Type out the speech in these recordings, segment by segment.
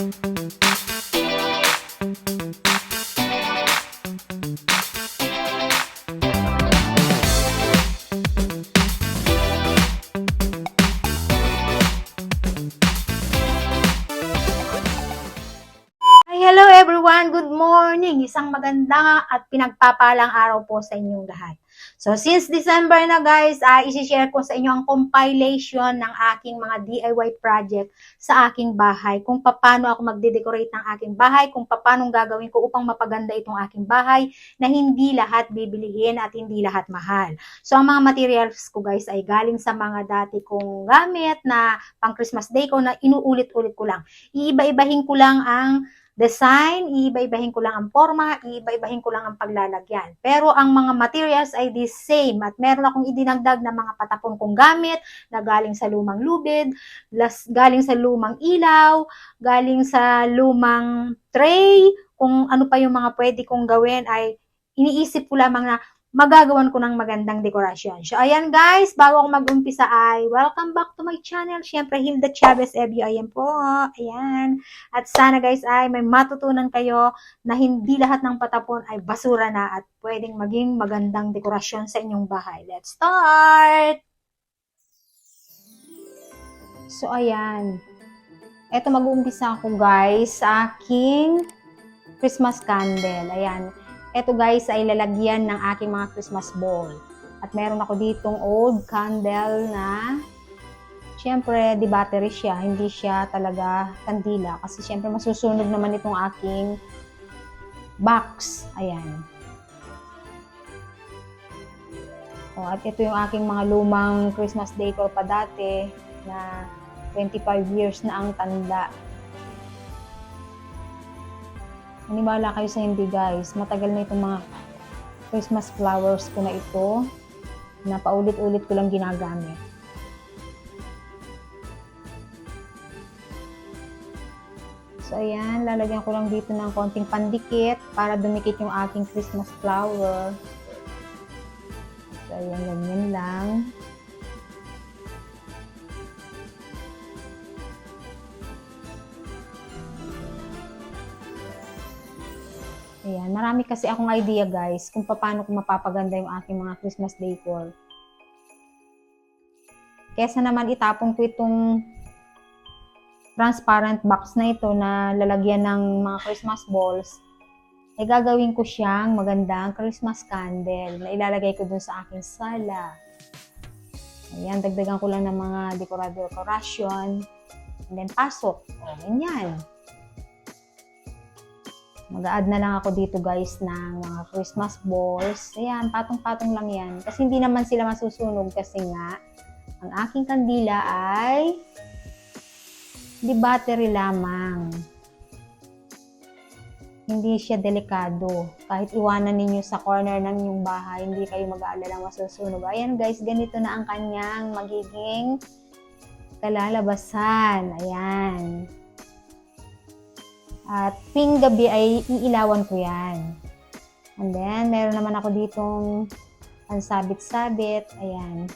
Hello everyone! Good morning! Isang magandang at pinagpapalang araw po sa inyong lahat. So, since December na guys, isi-share ko sa inyo ang compilation ng aking mga DIY project sa aking bahay. Kung paano ako magde-decorate ng aking bahay, kung paano gagawin ko upang mapaganda itong aking bahay na hindi lahat bibilihin at hindi lahat mahal. So, ang mga materials ko guys ay galing sa mga dati kong gamit na pang Christmas Day ko na inuulit-ulit ko lang. Iiba-ibahin ko lang ang design, iiba-ibahin ko lang ang forma, iiba-ibahin ko lang ang paglalagyan. Pero ang mga materials ay the same at meron akong idinagdag na mga patapon kong gamit na galing sa lumang lubid, galing sa lumang ilaw, galing sa lumang tray, kung ano pa yung mga pwede kong gawin ay iniisip ko lamang na magagawan ko ng magandang dekorasyon. So, ayan guys, bago ako mag-umpisa ay welcome back to my channel. Siyempre, Hilda Chavez Ebio, ayan po. Ayan. At sana guys ay may matutunan kayo na hindi lahat ng patapon ay basura na at pwedeng maging magandang dekorasyon sa inyong bahay. Let's start! So, ayan. Eto, mag-uumpisa ako guys sa aking Christmas candle. Ayan. Ito guys ay lalagyan ng aking mga Christmas ball. At meron ako ditong old candle na syempre di battery siya, hindi siya talaga kandila. Kasi syempre masusunog naman itong aking box. Ayan. O, at ito yung aking mga lumang Christmas decor pa dati na 25 years na ang tanda. Maniwala kayo sa hindi guys, matagal na itong mga Christmas flowers ko na ito na paulit-ulit ko lang ginagamit. So ayan, lalagyan ko lang dito ng konting pandikit para dumikit yung aking Christmas flower. So ayan, ganyan lang. Ayan, marami kasi akong idea guys kung paano ko mapapaganda yung aking mga Christmas decor. Kesa naman itapon ko itong transparent box na ito na lalagyan ng mga Christmas balls, ay gagawin ko siyang magandang Christmas candle na ilalagay ko dun sa aking sala. Ayan, dagdagan ko lang ng mga dekorasyon and then pasok. O, ganyan. Mag-a-add na lang ako dito guys ng mga Christmas balls. Ayan, patong-patong lang yan. Kasi hindi naman sila masusunog kasi nga, ang aking kandila ay di battery lamang. Hindi siya delikado. Kahit iwanan ninyo sa corner ng inyong bahay, hindi kayo mag-aalala masusunog. Ayan guys, ganito na ang kanyang magiging kalalabasan. Ayan. At tuwing gabi ay iilawan ko yan. And then, meron naman ako ditong pansabit-sabit. Ayan.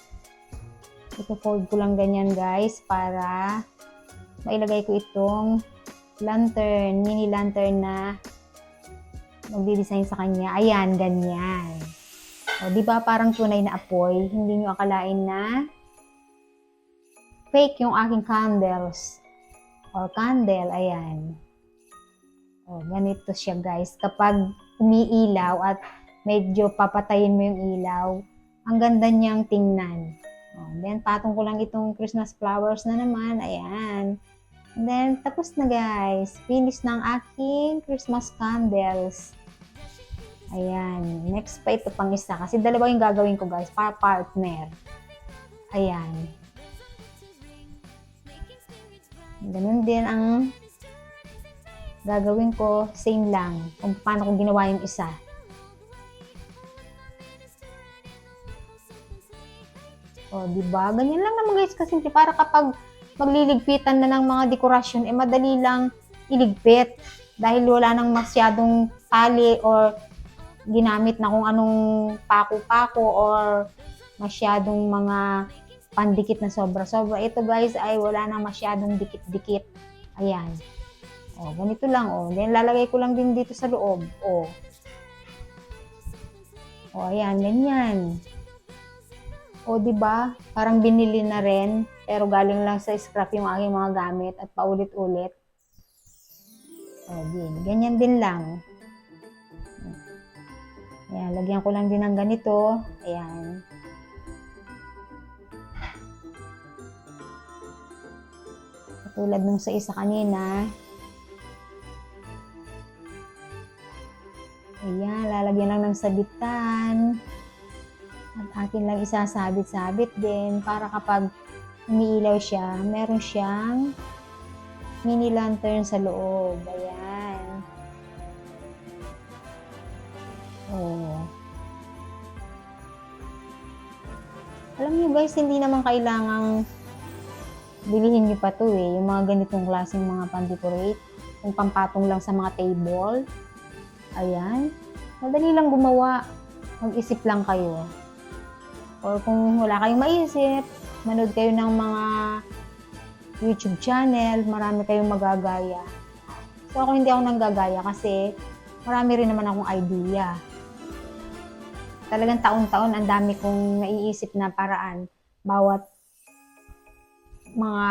Ito-fold ko lang ganyan guys para mailagay ko itong lantern, mini lantern na magdi-design sa kanya. Ayan, ganyan. O, di ba parang tunay na apoy? Hindi nyo akalain na fake yung aking candles or candle. Ayan. O, ganito siya guys. Kapag umiilaw at medyo papatayin mo yung ilaw, ang ganda niyang tingnan. O, then, patong ko lang itong Christmas flowers na naman. Ayan. And then, tapos na guys. Finish ng aking Christmas candles. Ayan. Next pa ito pang isa. Kasi dalawa yung gagawin ko guys. Para partner. Ayan. Ganun din ang gagawin ko, same lang, kung paano ko ginawa yung isa. O, diba? Ganyan lang naman guys, kasi para kapag magliligpitan na ng mga dekorasyon, madali lang iligpit. Dahil wala nang masyadong tali or ginamit na kung anong pako-pako or masyadong mga pandikit na sobra-sobra. Ito guys ay wala nang masyadong dikit-dikit. Ayan. O, ganito lang, o. Then, lalagay ko lang din dito sa loob, o. O, ayan, ganyan. O, diba? Parang binili na rin, pero galing lang sa scrap yung aking mga gamit at paulit-ulit. O, din. Ganyan din lang. Ayan, lagyan ko lang din ng ganito. Ayan. Katulad nung sa isa kanina. Ayan, lalagyan lang ng sabitan. At akin lang isasabit-sabit din para kapag umiilaw siya, meron siyang mini lantern sa loob. Ayan. Oh. Alam niyo guys, hindi naman kailangang bilihin niyo pa to eh. Yung mga ganitong klaseng mga pan-decorate. Yung pampatong lang sa mga table. Ayan. Madali lang gumawa. Mag-isip lang kayo. Or kung wala kayong maisip, manood kayo ng mga YouTube channel, marami kayong magagaya. So ako hindi ako nanggagaya kasi marami rin naman akong idea. Talagang taon-taon ang dami kong naiisip na paraan. Bawat mga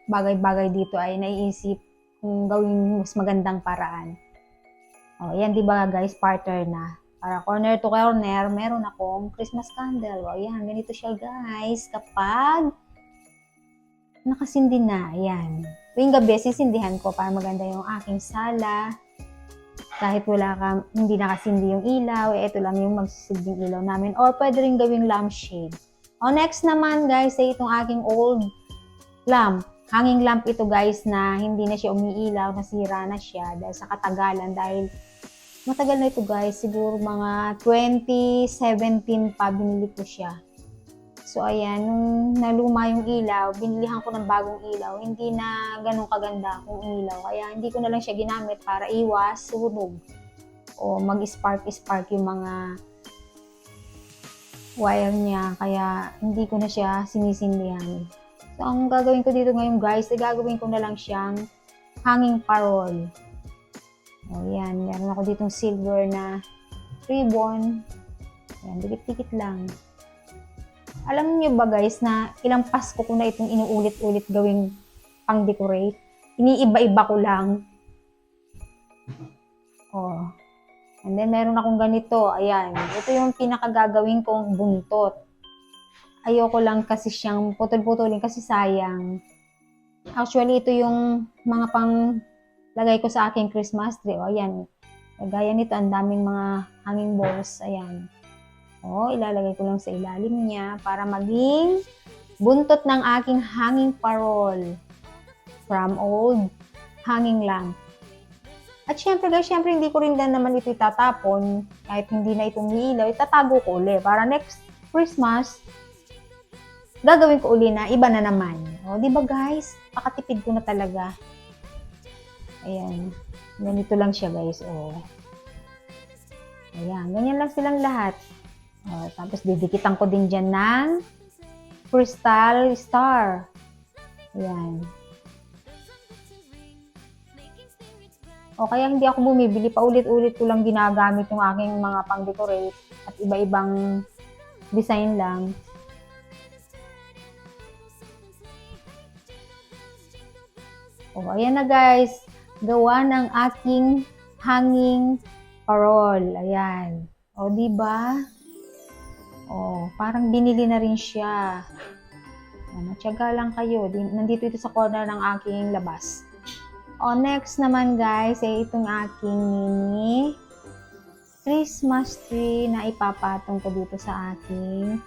bagay-bagay dito ay naiisip kung gawing mas magandang paraan. O, yan diba guys, partner na. Para corner to corner, meron akong Christmas candle. O, ayan, ganito siya guys. Kapag nakasindi na, ayan. Tuwing gabi, sisindihan ko para maganda yung aking sala. Kahit hindi nakasindi yung ilaw, ito lang yung magsisinding ilaw namin. Or pwede rin gawing lampshade. O, next naman guys, ay itong aking old lamp. Hanging lamp ito guys na hindi na siya umiilaw, nasira na siya dahil sa katagalan. Dahil matagal na ito guys, siguro mga 2017 pa binili ko siya. So ayan, nung naluma yung ilaw, binilihan ko ng bagong ilaw. Hindi na ganun kaganda kung ilaw. Kaya hindi ko na lang siya ginamit para iwas sunog o mag-spark yung mga wire niya. Kaya hindi ko na siya sinisindihan. So ang gagawin ko dito ngayon guys, gagawin ko na lang siyang hanging parol. O yan, meron ako ditong silver na ribbon. Yan, dikit-dikit lang. Alam niyo ba guys na ilang Pasko ko na itong inuulit-ulit gawing pang-decorate? Iniiba-iba ko lang. Oh. And then meron akong ganito. Ayan. Ito yung pinakagagawin kong buntot. Ayoko lang kasi siyang putol-putulin kasi sayang. Actually, ito yung mga pang lagay ko sa aking Christmas tree. O, ayan. Gaya nito, ang daming mga hanging balls. Ayan. O, ilalagay ko lang sa ilalim niya para maging buntot ng aking hanging parol from old hanging lamp. At syempre guys, syempre hindi ko rin naman ito itatapon. Kahit hindi na itong ilaw, itatago ko uli. Para next Christmas, gagawin ko uli na iba na naman. O, di ba guys? Pakatipid ko na talaga. Ayan. Ganito lang siya guys. O. Ayan. Ganyan lang silang lahat. O, tapos didikitan ko din dyan ng crystal star. Ayan. O kaya hindi ako bumibili. Paulit-ulit ko lang ginagamit yung aking mga pang-decorate at iba-ibang design lang. O, ayan na guys. Gawa ng aking hanging parol. Ayan. O, diba? O, parang binili na rin siya. Matyaga lang kayo. Nandito ito sa corner ng aking labas. O, next naman guys, ay itong aking mini Christmas tree na ipapatong ko dito sa aking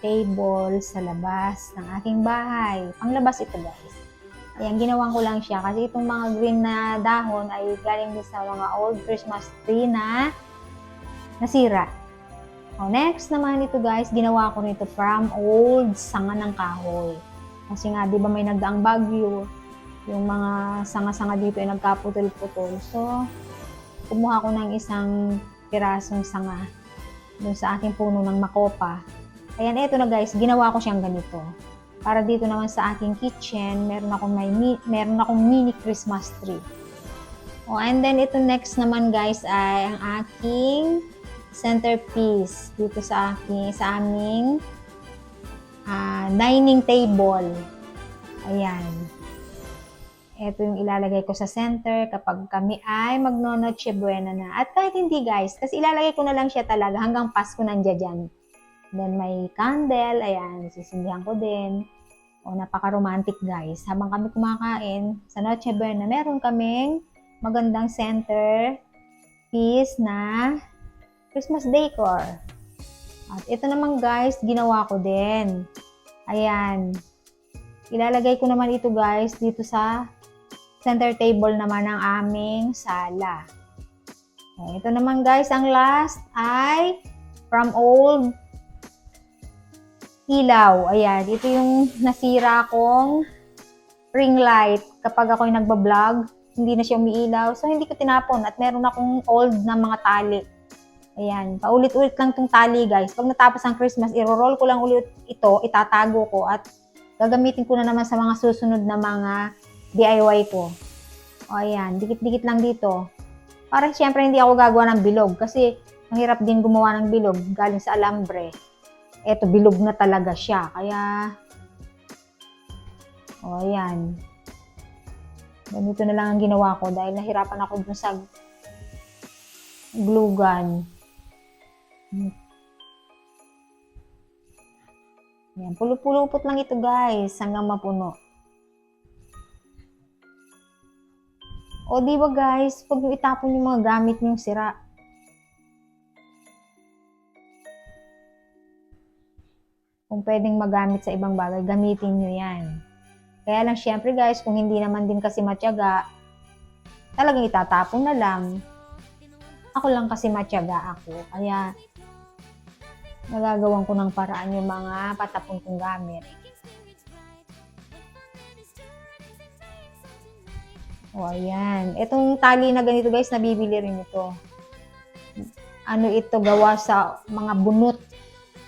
table sa labas ng aking bahay. Panglabas ito guys. Ayan, ginawan ko lang siya kasi itong mga green na dahon ay galing din sa mga old Christmas tree na nasira. O, next naman ito guys, ginawa ko nito from old sanga ng kahoy. Kasi nga, di ba may nagdaang bagyo, yung mga sanga-sanga dito ay nagkaputol-putol. So, kumuha ko ng isang pirasong sanga dun sa aking puno ng makopa. Ayan, eto na guys, ginawa ko siyang ganito. Para dito naman sa aking kitchen, meron akong mini Christmas tree. Oh, and then ito next naman guys ay ang aking centerpiece dito sa aming dining table. Ayan. Ito yung ilalagay ko sa center kapag kami ay magno-noche buena na. At kahit hindi guys, kasi ilalagay ko na lang siya talaga hanggang Pasko nandiyan dyan. Then may candle, ayan, sisindihan ko din. O, napaka-romantic guys. Habang kami kumakain sa Noche Buena, meron kaming magandang center piece na Christmas decor. At ito naman guys, ginawa ko din. Ayan. Ilalagay ko naman ito guys dito sa center table naman ng aming sala. Okay, ito naman guys, ang last ay from old ilaw. Ayan, ito yung nasira kong ring light. Kapag ako'y nagbablog, hindi na siya umiilaw. So, hindi ko tinapon at meron akong old na mga tali. Ayan, paulit-ulit lang tong tali guys. Pag natapos ang Christmas, iro-roll ko lang ulit ito, itatago ko at gagamitin ko na naman sa mga susunod na mga DIY ko. O ayan, dikit-dikit lang dito. Para siyempre hindi ako gagawa ng bilog kasi mahirap din gumawa ng bilog galing sa alambre. Eto, bilog na talaga siya. Kaya, o ayan. Ganito na lang ang ginawa ko dahil nahirapan ako dun sa glue gun. Ayan, pulupulupot lang ito guys hanggang mapuno. O di ba guys, pag nyo itapon yung mga gamit nyong sira. Kung pwedeng magamit sa ibang bagay, gamitin nyo yan. Kaya lang syempre guys, kung hindi naman din kasi matyaga, talagang itatapon na lang. Ako lang kasi matyaga ako. Kaya nagagawan ko ng paraan yung mga patapon kong gamit. O ayan. Itong tali na ganito guys, nabibili rin ito. Ano ito, gawa sa mga bunot.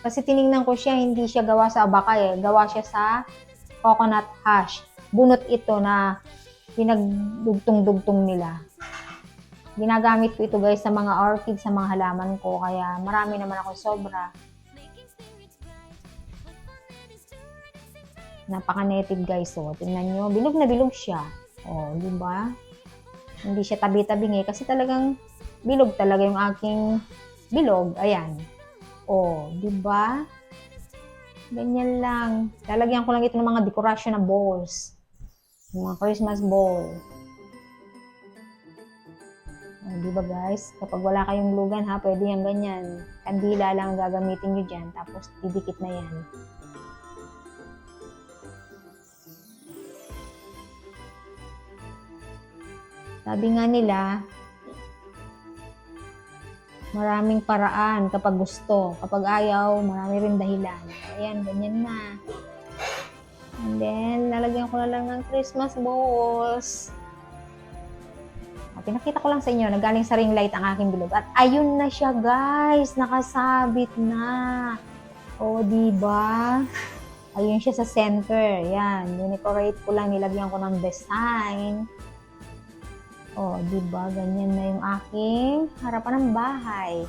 Kasi tiningnan ko siya, hindi siya gawa sa abakay eh. Gawa siya sa coconut hash. Bunot ito na pinagdugtong-dugtong nila. Ginagamit ko ito guys sa mga orchid, sa mga halaman ko. Kaya marami naman ako sobra. Napaka-native guys. So, tingnan nyo. Bilog na bilog siya. O, di ba? Hindi siya tabi-tabing eh. Kasi talagang bilog talaga yung aking bilog. Ayan. O, di ba? Ganyan lang. Lalagyan ko lang ito ng mga decoration na balls. Mga Christmas ball. O, di ba guys? Kapag wala kayong lugan ha, pwede yan ganyan. Kandila lang gagamitin nyo dyan. Tapos didikit na yan. Sabi nga nila, maraming paraan kapag gusto. Kapag ayaw, marami rin dahilan. Ayan, ganyan na. And then, lalagyan ko na lang ng Christmas balls. At pinakita ko lang sa inyo, nagaling sa ring light ang aking bilog. At ayun na siya guys, nakasabit na. O, diba? Ayun siya sa center. Yan, unicorate ko lang, nilagyan ko ng design. O, diba? Ganyan na yung aking harapan ng bahay.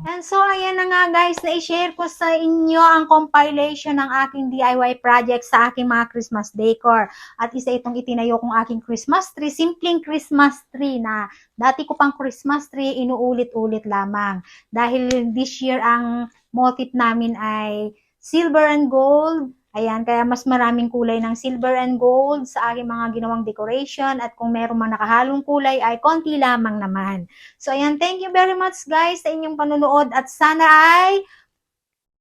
And so, ayan na nga guys, na-share ko sa inyo ang compilation ng aking DIY project sa aking mga Christmas decor. At isa itong itinayo kong aking Christmas tree, simpleng Christmas tree na dati ko pang Christmas tree, inuulit-ulit lamang. Dahil this year ang motif namin ay silver and gold. Ayan, kaya mas maraming kulay ng silver and gold sa aking mga ginawang decoration at kung meron mang nakahalong kulay ay konti lamang naman. So ayan, thank you very much guys sa inyong panunood at sana ay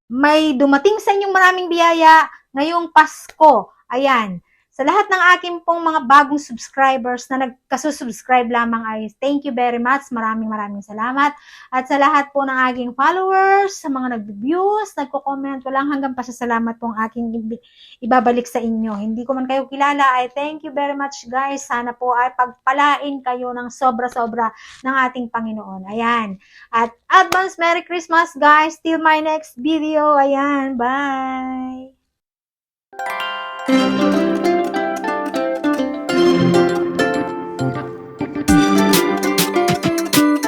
may dumating sa inyong maraming biyaya ngayong Pasko. Ayan, sa lahat ng aking pong mga bagong subscribers na nagkasusubscribe lamang ay thank you very much. Maraming salamat. At sa lahat po ng aking followers, sa mga nag-views, nagko-comment, walang hanggang pasasalamat pong aking ibabalik sa inyo. Hindi ko man kayo kilala ay thank you very much guys. Sana po ay pagpalain kayo ng sobra-sobra ng ating Panginoon. Ayan. At advance Merry Christmas guys. Till my next video. Ayan. Bye.